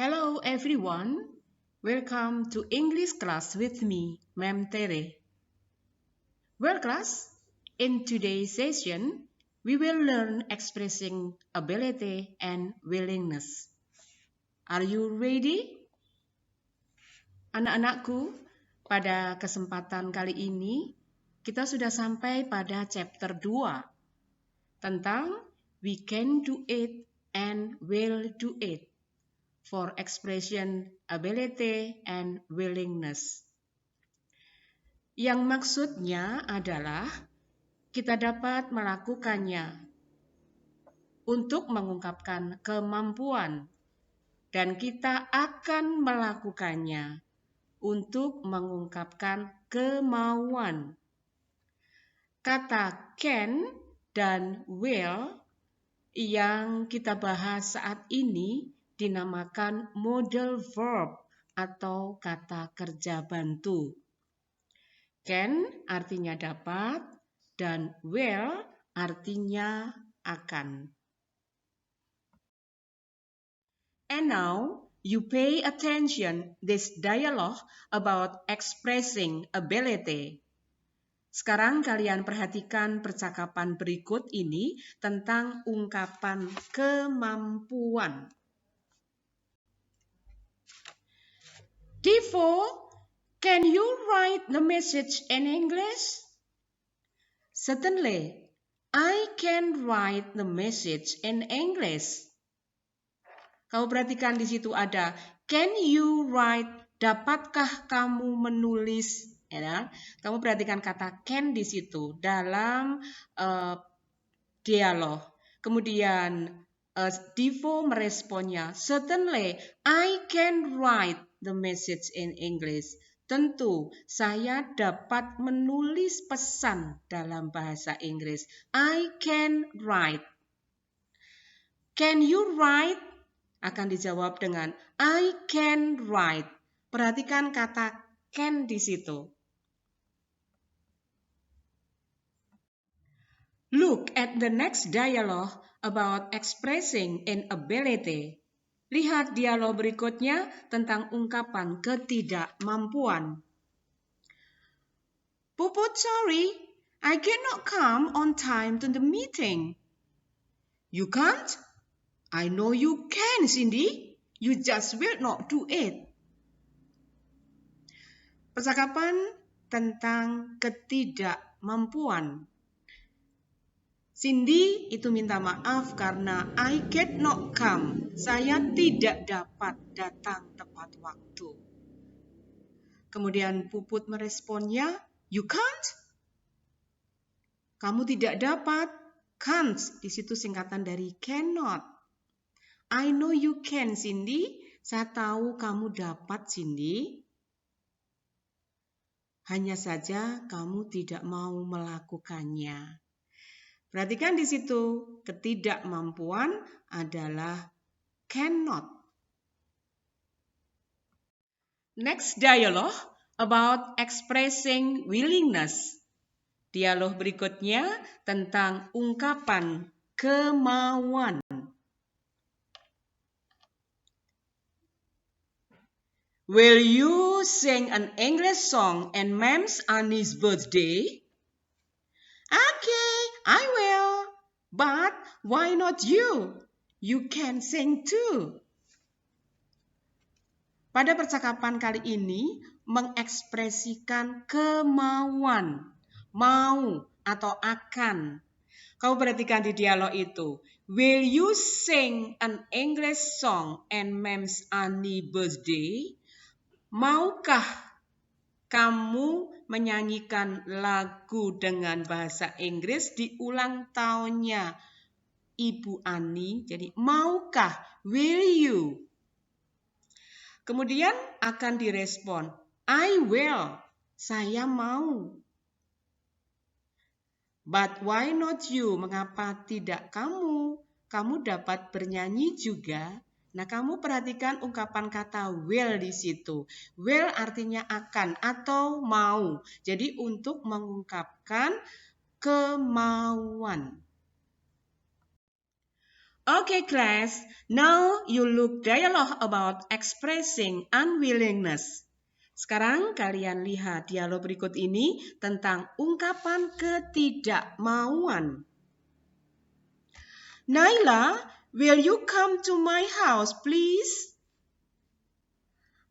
Hello everyone, welcome to English class with me, Ma'am Tere. Well class, in today's session, we will learn expressing ability and willingness. Are you ready? Anak-anakku, pada kesempatan kali ini, kita sudah sampai pada chapter 2 tentang we can do it and will do it. For expression, ability, and willingness. Yang maksudnya adalah kita dapat melakukannya untuk mengungkapkan kemampuan dan kita akan melakukannya untuk mengungkapkan kemauan. Kata can dan will yang kita bahas saat ini dinamakan modal verb atau kata kerja bantu. Can artinya dapat dan will artinya akan. And now you pay attention this dialogue about expressing ability. Sekarang kalian perhatikan percakapan berikut ini tentang ungkapan kemampuan. Divo, can you write the message in English? Certainly, I can write the message in English. Kau perhatikan di situ ada can you write, dapatkah kamu menulis? Ya, kamu perhatikan kata can di situ dalam dialog. Kemudian Divo meresponnya, certainly I can write the message in English. Tentu, saya dapat menulis pesan dalam bahasa Inggris. I can write. Can you write? Akan dijawab dengan I can write. Perhatikan kata can di situ. Look at the next dialogue about expressing inability. Lihat dialog berikutnya tentang ungkapan ketidakmampuan. Puput, sorry, I cannot come on time to the meeting. You can't? I know you can, Cindy. You just will not do it. Percakapan tentang ketidakmampuan. Cindy itu minta maaf karena I cannot come. Saya tidak dapat datang tepat waktu. Kemudian Puput meresponnya, you can't? Kamu tidak dapat. Can't, di situ singkatan dari cannot. I know you can, Cindy. Saya tahu kamu dapat, Cindy. Hanya saja kamu tidak mau melakukannya. Perhatikan di situ, ketidakmampuan adalah cannot. Next dialogue about expressing willingness. Dialog berikutnya tentang ungkapan kemauan. Will you sing an English song on Ma'am's Annie's birthday? Okay, I will. But why not you? You can sing too. Pada percakapan kali ini mengekspresikan kemauan, mau atau akan. Kau perhatikan di dialog itu. Will you sing an English song on Ma'am's Annie birthday? Maukah kamu menyanyikan lagu dengan bahasa Inggris di ulang tahunnya Ibu Ani? Jadi maukah? Will you? Kemudian akan direspon, I will. Saya mau. But why not you? Mengapa tidak kamu? Kamu dapat bernyanyi juga. Nah, kamu perhatikan ungkapan kata will di situ. Will artinya akan atau mau. Jadi untuk mengungkapkan kemauan. Okay, class. Now you look dialogue about expressing unwillingness. Sekarang kalian lihat dialog berikut ini tentang ungkapan ketidakmauan. Naila, will you come to my house, please?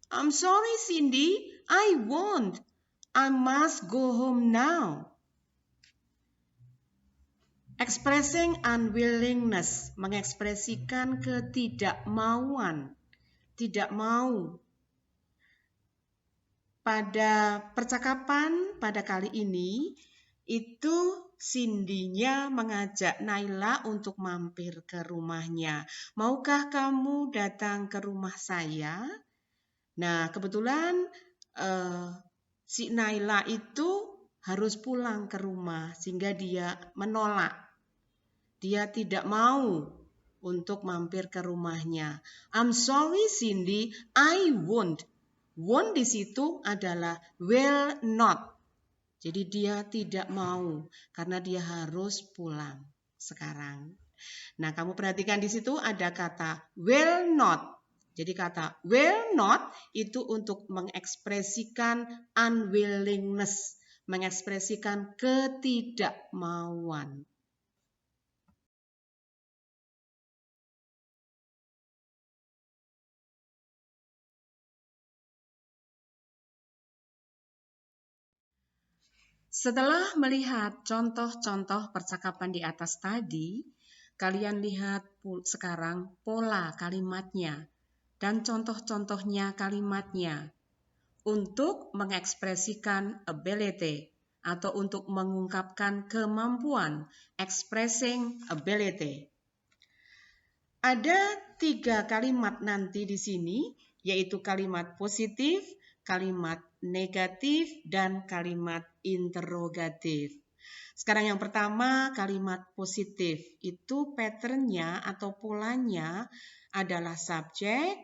I'm sorry, Cindy. I won't. I must go home now. Expressing unwillingness, mengekspresikan ketidakmauan, tidak mau. Pada percakapan pada kali ini, itu Cindy-nya mengajak Naila untuk mampir ke rumahnya. Maukah kamu datang ke rumah saya? Nah, kebetulan si Naila itu harus pulang ke rumah sehingga dia menolak. Dia tidak mau untuk mampir ke rumahnya. I'm sorry Cindy, I won't. Won't di situ adalah will not. Jadi dia tidak mau karena dia harus pulang sekarang. Nah, kamu perhatikan di situ ada kata will not. Jadi kata will not itu untuk mengekspresikan unwillingness, mengekspresikan ketidakmauan. Setelah melihat contoh-contoh percakapan di atas tadi, kalian lihat sekarang pola kalimatnya dan contoh-contohnya kalimatnya untuk mengekspresikan ability atau untuk mengungkapkan kemampuan, expressing ability. Ada 3 kalimat nanti di sini, yaitu kalimat positif, kalimat negatif, dan kalimat interrogatif. Sekarang yang pertama, kalimat positif. Itu patternnya atau polanya adalah subjek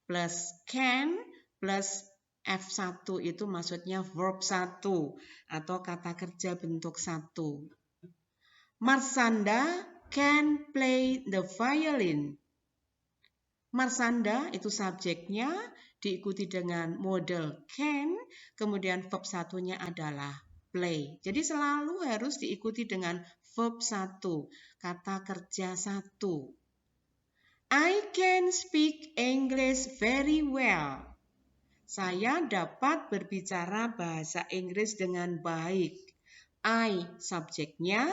plus can plus F1 itu maksudnya verb 1 atau kata kerja bentuk 1. Marsanda can play the violin. Marsanda itu subjeknya diikuti dengan model can, kemudian verb satunya adalah play. Jadi selalu harus diikuti dengan verb 1, kata kerja 1. I can speak English very well. Saya dapat berbicara bahasa Inggris dengan baik. I subjeknya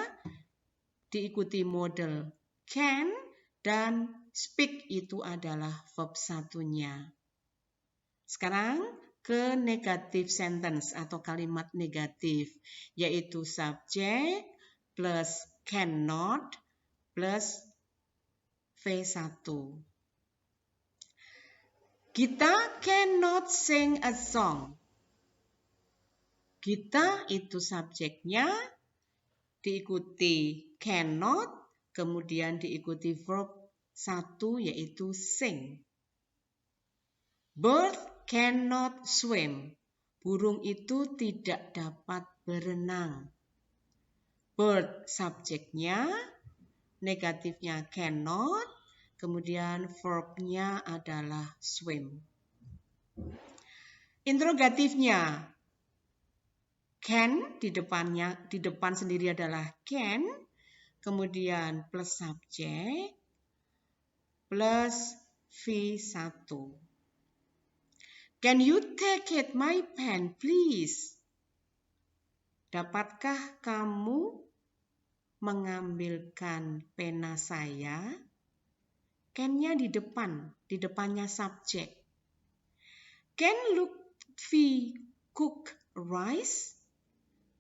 diikuti model can dan speak itu adalah verb satunya. Sekarang ke negative sentence atau kalimat negatif, yaitu subjek plus cannot plus V1. Kita cannot sing a song. Kita itu subjeknya diikuti cannot, kemudian diikuti verb 1 yaitu sing. Bird cannot swim. Burung itu tidak dapat berenang. Bird subjeknya, negatifnya cannot, kemudian verbnya adalah swim. Interrogatifnya, can di depan sendiri adalah can, kemudian plus subjek plus V1. Can you take it my pen please? Dapatkah kamu mengambilkan pena saya? Can-nya di depannya subjek. Can Lutfi cook rice?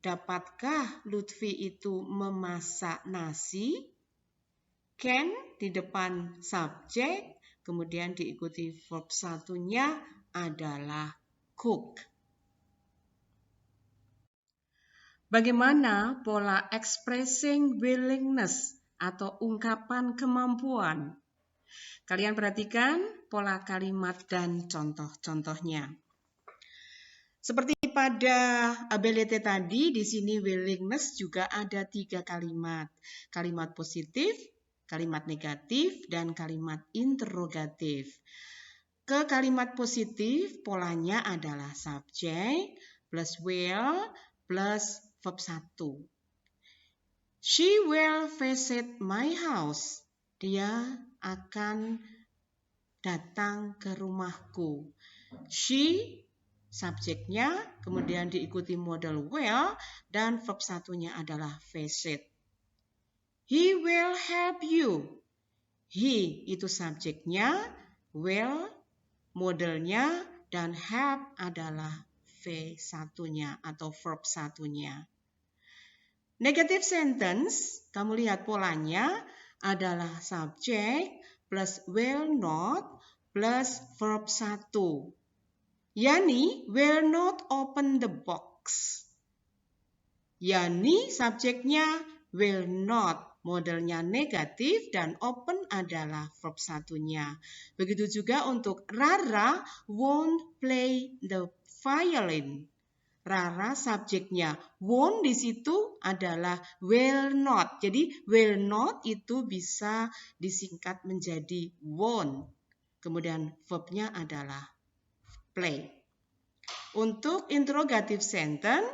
Dapatkah Lutfi itu memasak nasi? Can di depan subjek, kemudian diikuti verb satunya adalah cook. Bagaimana pola expressing willingness atau ungkapan kemampuan? Kalian perhatikan pola kalimat dan contoh-contohnya. Seperti pada ability tadi, di sini willingness juga ada 3 kalimat. Kalimat positif, kalimat negatif dan kalimat interrogatif. Ke kalimat positif, polanya adalah subject plus will plus verb 1. She will visit my house. Dia akan datang ke rumahku. She, subjeknya, kemudian diikuti model will, dan verb 1-nya adalah visit. He will help you. He itu subjeknya, will modelnya, dan help adalah V1-nya atau verb 1-nya. Negative sentence, kamu lihat polanya adalah subject plus will not plus verb 1. Yani will not open the box. Yani subjeknya will not. Modelnya negatif dan open adalah verb 1-nya. Begitu juga untuk Rara won't play the violin. Rara subjeknya won't di situ adalah will not. Jadi will not itu bisa disingkat menjadi won't. Kemudian verbnya adalah play. Untuk interrogative sentence,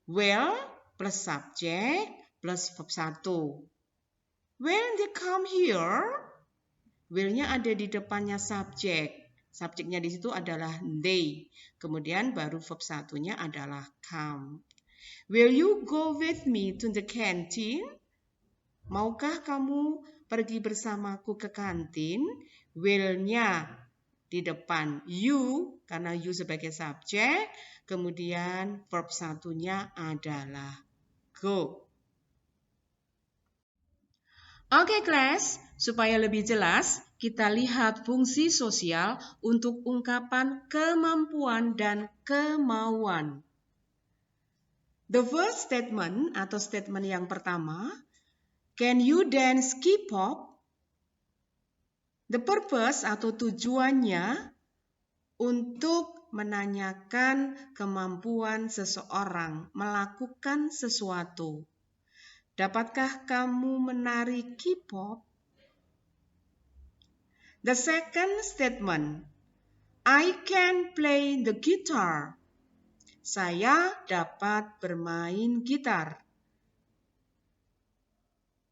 will plus subject plus verb 1. When they come here, will-nya ada di depannya subjek. Subjeknya di situ adalah they. Kemudian baru verb 1-nya adalah come. Will you go with me to the canteen? Maukah kamu pergi bersamaku ke kantin? Will-nya di depan you, karena you sebagai subjek. Kemudian verb 1-nya adalah go. Oke, kelas, supaya lebih jelas, kita lihat fungsi sosial untuk ungkapan kemampuan dan kemauan. The first statement atau statement yang pertama, can you dance K-pop? The purpose atau tujuannya untuk menanyakan kemampuan seseorang melakukan sesuatu. Dapatkah kamu menari K-pop? The second statement, I can play the guitar. Saya dapat bermain gitar.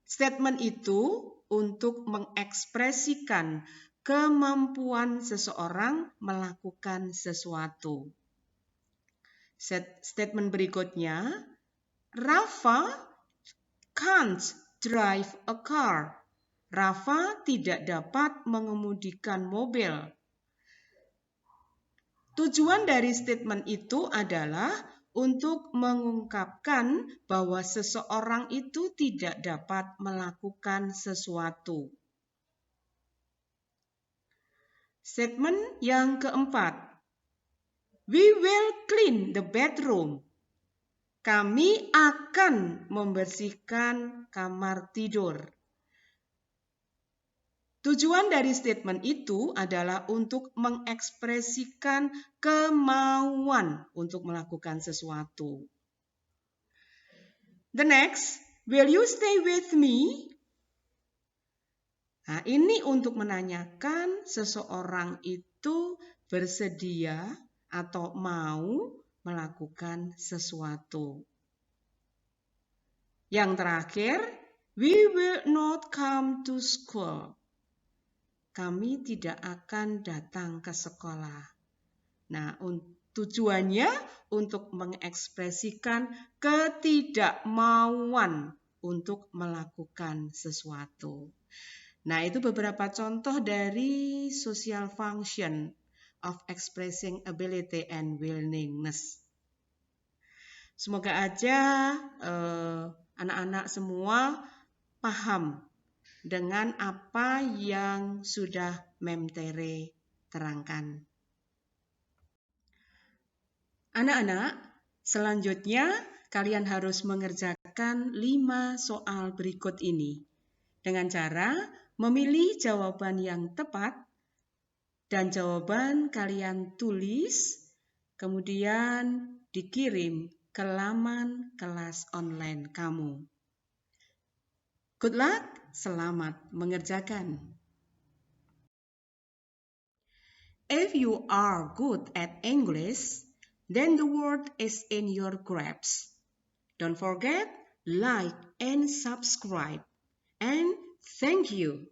Statement itu untuk mengekspresikan kemampuan seseorang melakukan sesuatu. Statement berikutnya, Rafa can't drive a car. Rafa tidak dapat mengemudikan mobil. Tujuan dari statement itu adalah untuk mengungkapkan bahwa seseorang itu tidak dapat melakukan sesuatu. Statement yang keempat, we will clean the bedroom. Kami akan membersihkan kamar tidur. Tujuan dari statement itu adalah untuk mengekspresikan kemauan untuk melakukan sesuatu. The next, will you stay with me? Nah, ini untuk menanyakan seseorang itu bersedia atau mau melakukan sesuatu. Yang terakhir, we will not come to school. Kami tidak akan datang ke sekolah. Nah, tujuannya untuk mengekspresikan ketidakmauan untuk melakukan sesuatu. Nah, itu beberapa contoh dari social function of expressing ability and willingness. Semoga aja anak-anak semua paham dengan apa yang sudah Mem Tere terangkan. Anak-anak, selanjutnya kalian harus mengerjakan 5 soal berikut ini dengan cara memilih jawaban yang tepat dan jawaban kalian tulis, kemudian dikirim ke laman kelas online kamu. Good luck selamat mengerjakan. If you are good at English, then the world is in your grasp. Don't forget, like and subscribe. And thank you.